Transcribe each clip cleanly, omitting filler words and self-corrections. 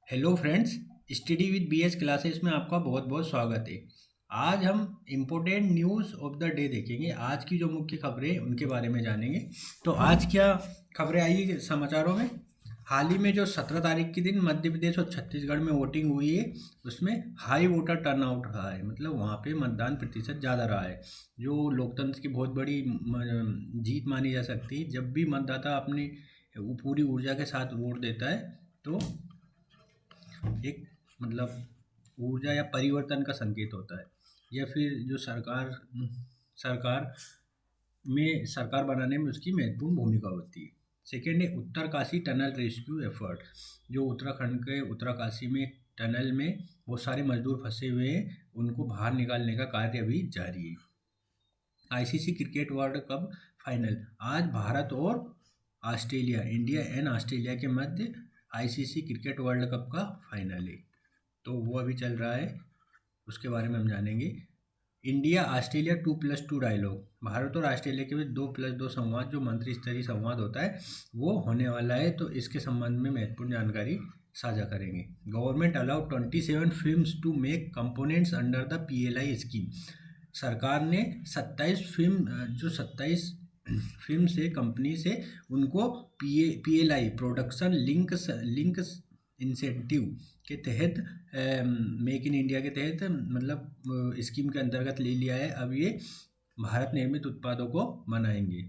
Hello friends, study with BS classes में आपका बहुत बहुत स्वागत है। आज हम important news of the day देखेंगे। आज की जो मुख्य खबरें हैं उनके बारे में जानेंगे। तो आज क्या खबरें आई है समाचारों में? हाल ही में जो 17 तारीख के दिन मध्य प्रदेश और छत्तीसगढ़ में वोटिंग हुई है, उसमें हाई वोटर टर्नआउट रहा है। मतलब वहाँ पे मतदान प्रतिशत ज़्यादा रहा है, जो लोकतंत्र की बहुत बड़ी जीत मानी जा सकती है। जब भी मतदाता अपनी पूरी ऊर्जा के साथ वोट देता है तो एक मतलब ऊर्जा या परिवर्तन का संकेत होता है, या फिर जो सरकार सरकार बनाने में उसकी महत्वपूर्ण भूमिका होती है। सेकेंड है उत्तरकाशी टनल रेस्क्यू एफर्ट। जो उत्तराखंड के उत्तरकाशी में टनल में बहुत सारे मजदूर फंसे हुए हैं, उनको बाहर निकालने का कार्य अभी जारी है। ICC cricket world cup final आज भारत और ऑस्ट्रेलिया, इंडिया एंड ऑस्ट्रेलिया के मध्य आईसीसी क्रिकेट वर्ल्ड कप का फाइनल है, तो वो अभी चल रहा है, उसके बारे में हम जानेंगे। इंडिया ऑस्ट्रेलिया 2+2 डायलॉग, भारत और ऑस्ट्रेलिया के बीच 2+2 संवाद, जो मंत्री स्तरीय संवाद होता है, वो होने वाला है। तो इसके संबंध में महत्वपूर्ण जानकारी साझा करेंगे। Government allow 27 films to make components under the PLI scheme. सरकार ने 27 फिल्म से कंपनी से उनको पीएलआई प्रोडक्शन लिंक इंसेंटिव के तहत, मेक इन इंडिया के तहत, मतलब स्कीम के अंतर्गत ले लिया है। अब ये भारत निर्मित उत्पादों को बनाएंगे।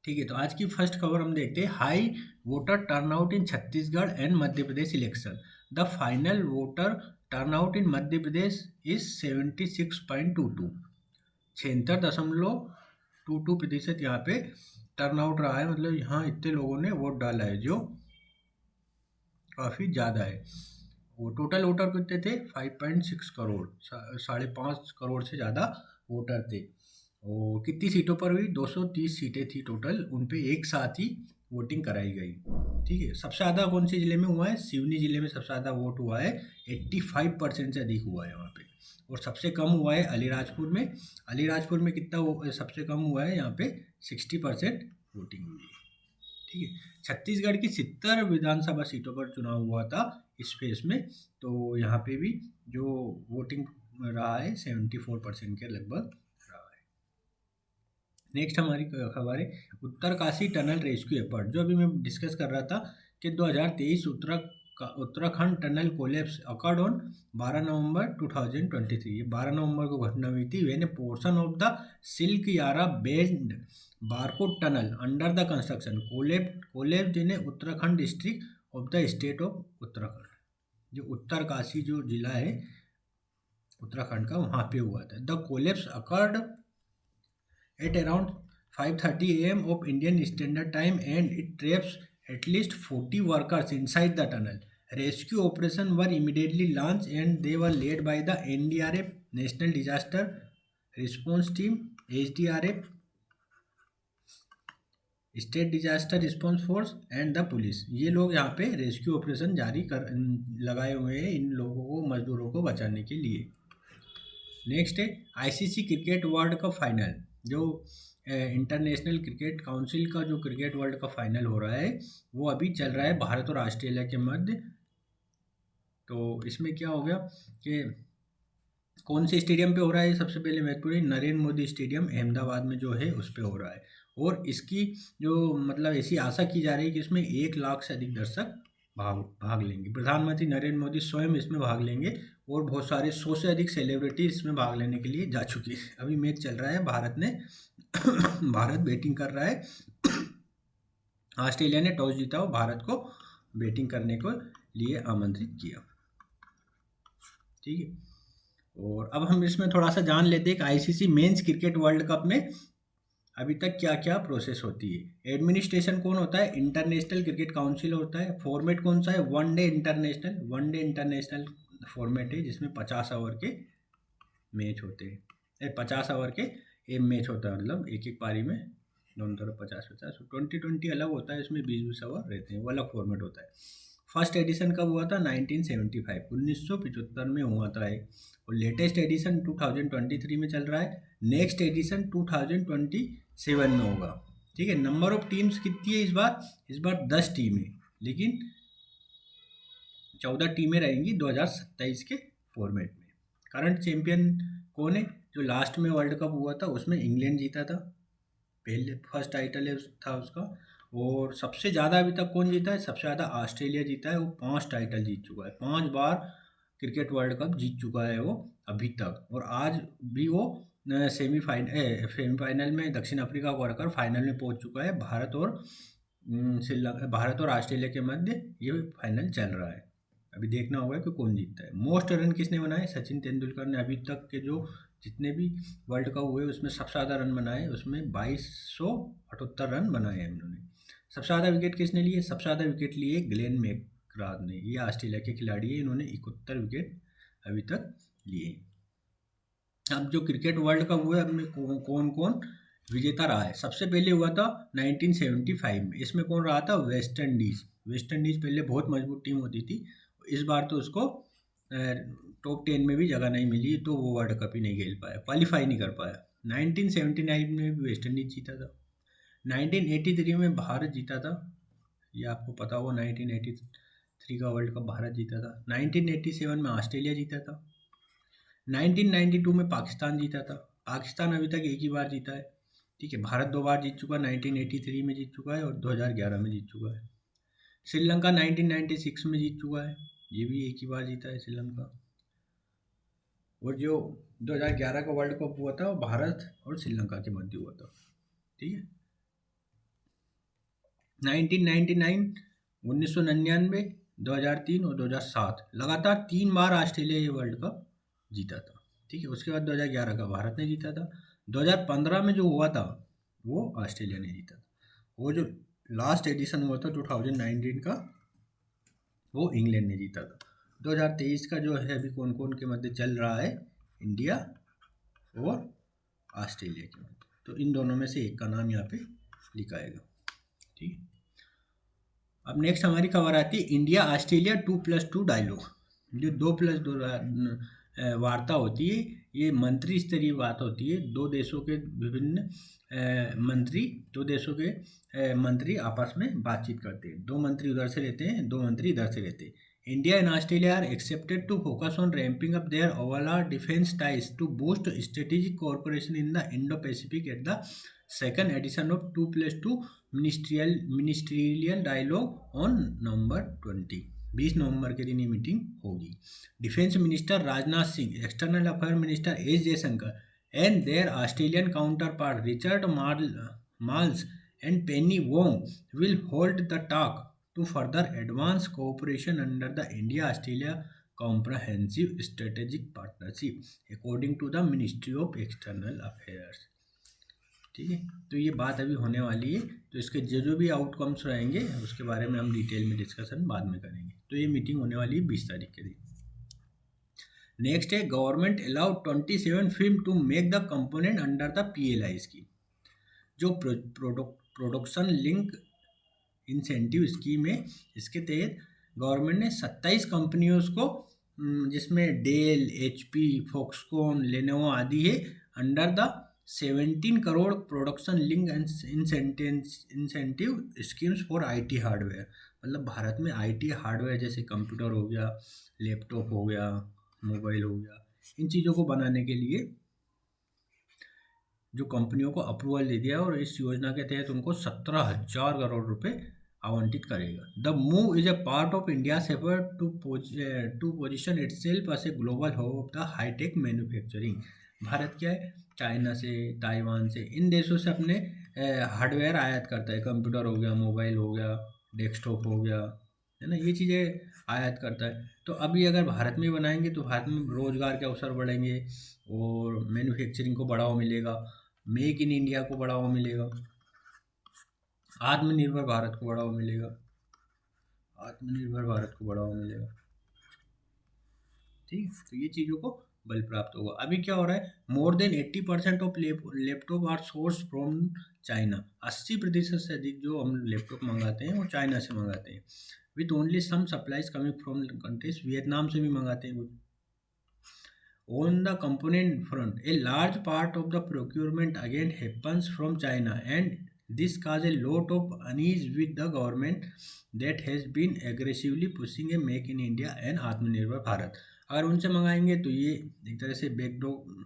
ठीक है, तो आज की फर्स्ट खबर हम देखते हैं। High voter turnout in Chhattisgarh and Madhya Pradesh election. The final voter turnout in Madhya Pradesh is 76.22, 76.22% यहाँ पे टर्नआउट रहा है। मतलब यहाँ इतने लोगों ने वोट डाला है, जो काफ़ी ज़्यादा है। वो टोटल वोटर कितने थे? 5.6 करोड़, 5.5 करोड़ से ज़्यादा वोटर थे। और कितनी सीटों पर हुई? 230 सीटें थी टोटल, उन पे एक साथ ही वोटिंग कराई गई। ठीक है, सबसे ज़्यादा कौन से ज़िले में हुआ है? सिवनी ज़िले में सबसे ज़्यादा वोट हुआ है, 85% से अधिक हुआ है वहाँ पे। और सबसे कम हुआ है अलीराजपुर में। अलीराजपुर में कितना सबसे कम हुआ है? यहाँ पे 60% वोटिंग हुई है। ठीक है, छत्तीसगढ़ की 70 विधानसभा सीटों पर चुनाव हुआ था इस फेस में, तो यहाँ पे भी जो वोटिंग रहा है 74% के लगभग रहा है। नेक्स्ट हमारी खबर है उत्तरकाशी टनल रेस्क्यू एफर्ट। जो अभी मैं डिस्कस कर रहा था कि 2023 Uttarakhand tunnel collapse occurred on 12 November 2023। ये 12 नवंबर को घटना हुई थी। When a portion of the Silkyara bend Barkot tunnel under the construction collapsed in Uttarakhand district of the state of Uttarakhand. जो उत्तरकाशी जो जिला है उत्तराखंड का, वहाँ पे हुआ था। The collapse occurred at around 5:30 a.m. of Indian Standard Time, and it traps at least 40 workers inside the tunnel. Rescue operations were immediately launched and they were led by the NDRF, National Disaster Response Team, HDRF, state disaster response force and the police. ये लोग यहाँ पे rescue operation लगाए हुए हैं इन लोगों को, मजदूरों को बचाने के लिए। नेक्स्ट है ICC cricket world cup final. जो इंटरनेशनल क्रिकेट काउंसिल का जो क्रिकेट वर्ल्ड कप फाइनल हो रहा है, वो अभी चल रहा है भारत और ऑस्ट्रेलिया के मध्य। तो इसमें क्या हो गया कि कौन से स्टेडियम पे हो रहा है? सबसे पहले महत्वपूर्ण नरेंद्र मोदी स्टेडियम अहमदाबाद में जो है उस पे हो रहा है। और इसकी जो मतलब ऐसी आशा की जा रही है कि इसमें 1 लाख से अधिक दर्शक भाग लेंगे। प्रधानमंत्री नरेंद्र मोदी स्वयं इसमें भाग लेंगे और बहुत सारे 100 से अधिक सेलिब्रिटी इसमें भाग लेने के लिए जा चुकी है। अभी मैच चल रहा है, भारत बैटिंग कर रहा है। ऑस्ट्रेलिया ने टॉस जीता और भारत को बैटिंग करने को लिए आमंत्रित किया। ठीक है, और अब हम इसमें थोड़ा सा जान लेते हैं कि ICC men's cricket world cup में अभी तक क्या क्या प्रोसेस होती है। एडमिनिस्ट्रेशन कौन होता है? इंटरनेशनल क्रिकेट काउंसिल होता है। फॉर्मेट कौन सा है? वनडे इंटरनेशनल फॉर्मेट है, जिसमें 50 ओवर के मैच होते हैं। 50 ओवर के मैच होता है, मतलब एक एक पारी में दोनों तरफ 50-50। 20-20 अलग होता है, इसमें 20-20 ओवर रहते हैं, वो अलग फॉर्मेट होता है। फर्स्ट एडिशन कब हुआ था? 1975, 1975 में हुआ था एक। और लेटेस्ट एडिशन 2023 में चल रहा है। नेक्स्ट एडिशन 2027 में होगा। ठीक है, नंबर ऑफ टीम्स कितनी है इस बार? 10 टीम है, लेकिन 14 टीमें रहेंगी 2027 के फॉर्मेट में। करंट चैंपियन कौन है? जो लास्ट में वर्ल्ड कप हुआ था उसमें इंग्लैंड जीता था, पहले फर्स्ट टाइटल है था उसका। और सबसे ज़्यादा अभी तक कौन जीता है? सबसे ज़्यादा ऑस्ट्रेलिया जीता है, वो 5 टाइटल जीत चुका है, 5 बार क्रिकेट वर्ल्ड कप जीत चुका है वो अभी तक। और आज भी वो सेमीफाइनल में दक्षिण अफ्रीका को हराकर फाइनल में पहुंच चुका है। भारत और ऑस्ट्रेलिया के मध्य ये फाइनल चल रहा है। अभी देखना होगा कि कौन जीतता है। मोस्ट रन किसने बनाए? सचिन तेंदुलकर ने अभी तक के जो जितने भी वर्ल्ड कप हुए उसमें सबसे ज़्यादा रन बनाए, उसमें 2278 रन बनाए हैं उन्होंने। सबसे ज़्यादा विकेट किसने लिए? सबसे ज़्यादा विकेट लिए ग्लेन मैकग्रा ने, ये ऑस्ट्रेलिया के खिलाड़ी है, इन्होंने 71 विकेट अभी तक लिए। अब जो क्रिकेट वर्ल्ड कप हुआ है अब में कौन कौन विजेता रहा है? सबसे पहले हुआ था 1975 में, इसमें कौन रहा था? West Indies. वेस्ट इंडीज़ पहले बहुत मजबूत टीम होती थी, इस बार तो उसको टॉप 10 में भी जगह नहीं मिली, तो वो वर्ल्ड कप ही नहीं खेल पाया, क्वालिफाई नहीं कर पाया। 1979 में भी वेस्ट इंडीज जीता था। 1983 में भारत जीता था, ये आपको पता होगा, 1983 का वर्ल्ड कप भारत जीता था। 1987 में ऑस्ट्रेलिया जीता था। 1992 में पाकिस्तान जीता था। पाकिस्तान अभी तक एक ही बार जीता है, ठीक है। भारत 2 बार जीत चुका है, 1983 में जीत चुका है और 2011 में जीत चुका है। श्रीलंका 1996 में जीत चुका है, ये भी एक ही बार जीता है श्रीलंका। और जो 2011 का वर्ल्ड कप हुआ था वो भारत और श्रीलंका के मध्य हुआ था, ठीक है। 1999, 1999, 2003 और 2007 लगातार 3 बार ऑस्ट्रेलिया ये वर्ल्ड कप जीता था, ठीक है। उसके बाद 2011 का भारत ने जीता था। 2015 में जो हुआ था वो ऑस्ट्रेलिया ने जीता था। वो जो लास्ट एडिशन हुआ था 2019 का, वो इंग्लैंड ने जीता था। 2023 का जो है अभी कौन कौन के मध्य चल रहा है? इंडिया और ऑस्ट्रेलिया के मध्य, तो इन दोनों में से एक का नाम यहाँ पे लिखा आएगा, ठीक है। अब नेक्स्ट हमारी खबर आती है इंडिया ऑस्ट्रेलिया 2+2 डायलॉग। जो 2+2 वार्ता होती है, ये मंत्री स्तरीय बात होती है। दो देशों के विभिन्न मंत्री आपस में बातचीत करते हैं। 2 मंत्री उधर से रहते हैं, 2 मंत्री इधर से रहते हैं। India and Australia are accepted to focus on ramping up their overall defense ties to boost strategic cooperation in the Indo-Pacific at the second edition of 2+2 ministerial dialogue on November 20। 20 नवंबर के दिन ये मीटिंग होगी। Defence minister Rajnath Singh, external affair minister S Jaishankar and their Australian counterpart Richard Marles and Penny Wong will hold the talk to further advance cooperation under the India-Australia Comprehensive Strategic Partnership, according to the Ministry of External Affairs, ठीक है। तो ये बात अभी होने वाली है, तो इसके जो भी आउटकम्स रहेंगे उसके बारे में हम डिटेल में डिस्कशन बाद में करेंगे। तो ये मीटिंग होने वाली है 20 तारीख के दिन। नेक्स्ट है government allowed 27 film to make the component under the PLI scheme. जो प्रोडक्शन लिंक इंसेंटिव स्कीम है, इसके तहत गवर्नमेंट ने 27 कंपनियों को, जिसमें डेल, HP, फॉक्सकॉन, लेनोवो आदि है, under the 17 crore production link incentive schemes for IT hardware. मतलब भारत में IT हार्डवेयर जैसे कंप्यूटर हो गया, लैपटॉप हो गया, मोबाइल हो गया, इन चीज़ों को बनाने के लिए जो कंपनियों को अप्रूवल दे दिया, और इस योजना के तहत उनको 17,000 करोड़ रुपए आवंटित करेगा। The move is a part of India's effort to position itself as a global hub of the hitech manufacturing. Bharat क्या है, चाइना से, ताइवान से, इन देशों से अपने हार्डवेयर आयात करता है। कंप्यूटर हो गया, मोबाइल हो गया, डेस्कटॉप हो गया, है ना, ये चीज़ें आयात करता है। तो अभी अगर भारत में बनाएंगे तो भारत में रोजगार के अवसर बढ़ेंगे और मैन्युफैक्चरिंग को बढ़ावा मिलेगा, मेक इन इंडिया को बढ़ावा मिलेगा, आत्मनिर्भर भारत को बढ़ावा मिलेगा, ठीक है। तो ये चीज़ों को बल प्राप्त होगा। अभी क्या हो रहा है, more than 80% of laptop are source from China. 80% से अधिक जो हम लैपटॉप मंगाते हैं वो चाइना से मंगाते हैं, with only some supplies coming from countries. Vietnam से भी मंगाते हैं कुछ। On the component front, a large part of the procurement again happens from China and this cause a lot of unease with the government that has been aggressively pushing a make in India and Atmanirbhar Bharat. अगर उनसे मंगाएंगे तो ये एक तरह से backdoor,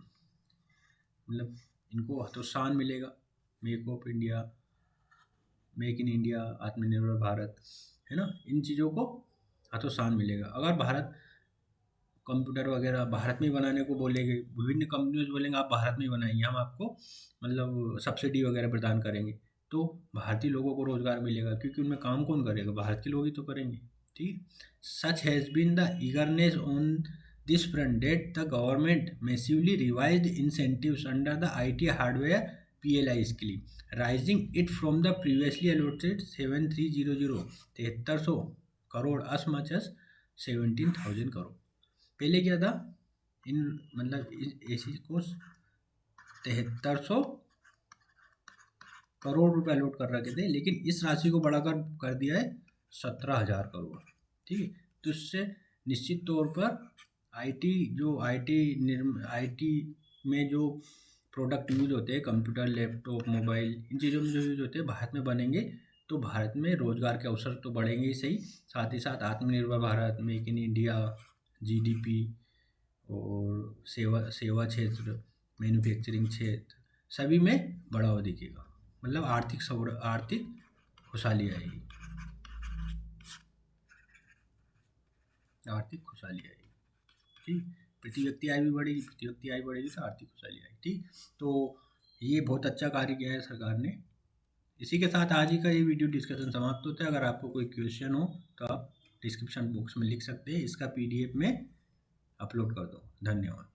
मतलब इनको हतोत्साहन मिलेगा। Make of India, make in India, आत्मनिर्भर भारत, है ना, इन चीज़ों को हतोत्साहन मिलेगा। अगर भारत कंप्यूटर वगैरह भारत में ही बनाने को बोलेंगे, विभिन्न कंपनियों बोलेंगे आप भारत में ही बनाएंगे, हम आपको मतलब सब्सिडी वगैरह प्रदान करेंगे, तो भारतीय लोगों को रोजगार मिलेगा, क्योंकि उनमें काम कौन करेगा, भारत के लोग ही तो करेंगे। ठीक, such has been the eagerness on this front that the government massively revised incentives under the IT hardware PLI scheme, raising it from the previously allotted 7300 crore as much as 17,000 crore. पहले क्या था, इन मतलब ऐसी को 7300 करोड़ रुपए अलॉट कर रखे थे, लेकिन इस राशि को बढ़ाकर कर दिया है 17,000 करोड़। ठीक है, तो इससे निश्चित तौर पर IT में जो प्रोडक्ट यूज होते हैं, कंप्यूटर, लैपटॉप, मोबाइल, इन चीज़ों में जो यूज होते हैं भारत में बनेंगे, तो भारत में रोजगार के अवसर तो बढ़ेंगे ही सही, साथ ही साथ आत्मनिर्भर Bharat, make in India, GDP और सेवा क्षेत्र, मैन्युफैक्चरिंग क्षेत्र, सभी में बढ़ावा दिखेगा, मतलब आर्थिक खुशहाली आएगी, आर्थिक खुशहाली आएगी। ठीक, प्रति व्यक्ति आय भी बढ़ेगी, प्रति व्यक्ति आय बढ़ेगी तो आर्थिक खुशहाली आएगी। ठीक, तो ये बहुत अच्छा कार्य किया है सरकार ने। इसी के साथ आज ही का ये वीडियो डिस्कशन समाप्त होता है। अगर आपको कोई क्वेश्चन हो तो आप डिस्क्रिप्शन बॉक्स में लिख सकते हैं, इसका PDF में अपलोड कर दो। धन्यवाद।